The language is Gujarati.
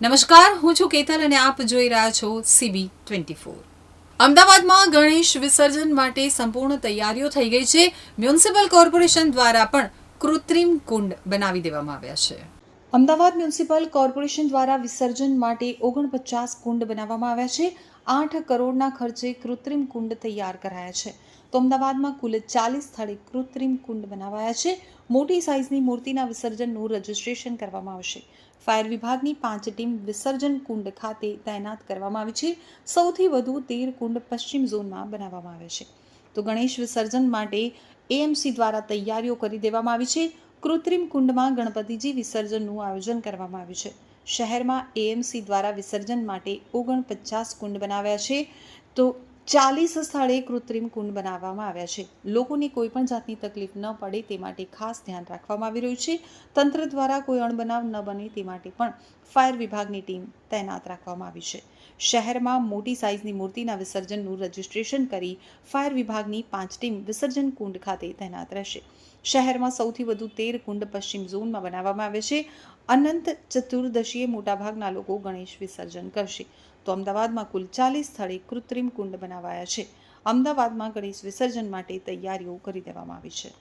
નમસ્કાર, હું છું કેતલ અને આપ જોઈ રહ્યા છો CB24। અમદાવાદમાં ગણેશ વિસર્જન માટે સંપૂર્ણ તૈયારીઓ થઈ ગઈ છે। મ્યુનિસિપલ કોર્પોરેશન દ્વારા પણ કૃત્રિમ કુંડ બનાવી દેવામાં આવ્યા છે। અમદાવાદ મ્યુનિસિપલ કોર્પોરેશન દ્વારા વિસર્જન માટે 49 કુંડ બનાવવામાં આવ્યા છે। 8 કરોડના ખર્ચે કૃત્રિમ કુંડ તૈયાર કરાયા છે। તો અમદાવાદમાં કુલ 40 સ્થળે કૃત્રિમ કુંડ બનાવાયા છે। મોટી સાઇઝની મૂર્તિના વિસર્જનનું રજીસ્ટ્રેશન કરવામાં આવશે। ફાયર વિભાગની 5 ટીમ વિસર્જન કુંડ ખાતે તૈનાત કરવામાં આવી છે। સૌથી વધુ 13 કુંડ પશ્ચિમ ઝોનમાં બનાવવામાં આવે છે। તો ગણેશ વિસર્જન માટે એએમસી દ્વારા તૈયારીઓ કરી દેવામાં આવી છે। કૃત્રિમ કુંડમાં ગણપતિજી વિસર્જનનું આયોજન કરવામાં આવ્યું છે। શહેરમાં એએમસી દ્વારા વિસર્જન માટે 49 કુંડ બનાવ્યા છે। તો 40 સ્થળે કૃત્રિમ કુંડ બનાવવામાં આવ્યા છે। લોકોને કોઈ પણ જાતની તકલીફ ન પડે તે માટે ખાસ ધ્યાન રાખવામાં આવી રહ્યું છે। તંત્ર દ્વારા કોઈ અણબનાવ ન બને તે માટે પણ ફાયર વિભાગની ટીમ તૈનાત રાખવામાં આવી છે। શહેરમાં મોટી સાઇઝની મૂર્તિના વિસર્જનનું રજીસ્ટ્રેશન કરી ફાયર વિભાગની 5 ટીમ વિસર્જન કુંડ ખાતે તૈનાત રહેશે। શહેરમાં સૌથી વધુ 13 કુંડ પશ્ચિમ ઝોનમાં બનાવવામાં આવે છે। અનંત ચતુર્દશીએ મોટાભાગના લોકો ગણેશ વિસર્જન કરશે। તો અમદાવાદમાં કુલ 40 સ્થળે કૃત્રિમ કુંડ બનાવાયા છે। અમદાવાદમાં ગણેશ વિસર્જન માટે તૈયારીઓ કરી દેવામાં આવી છે।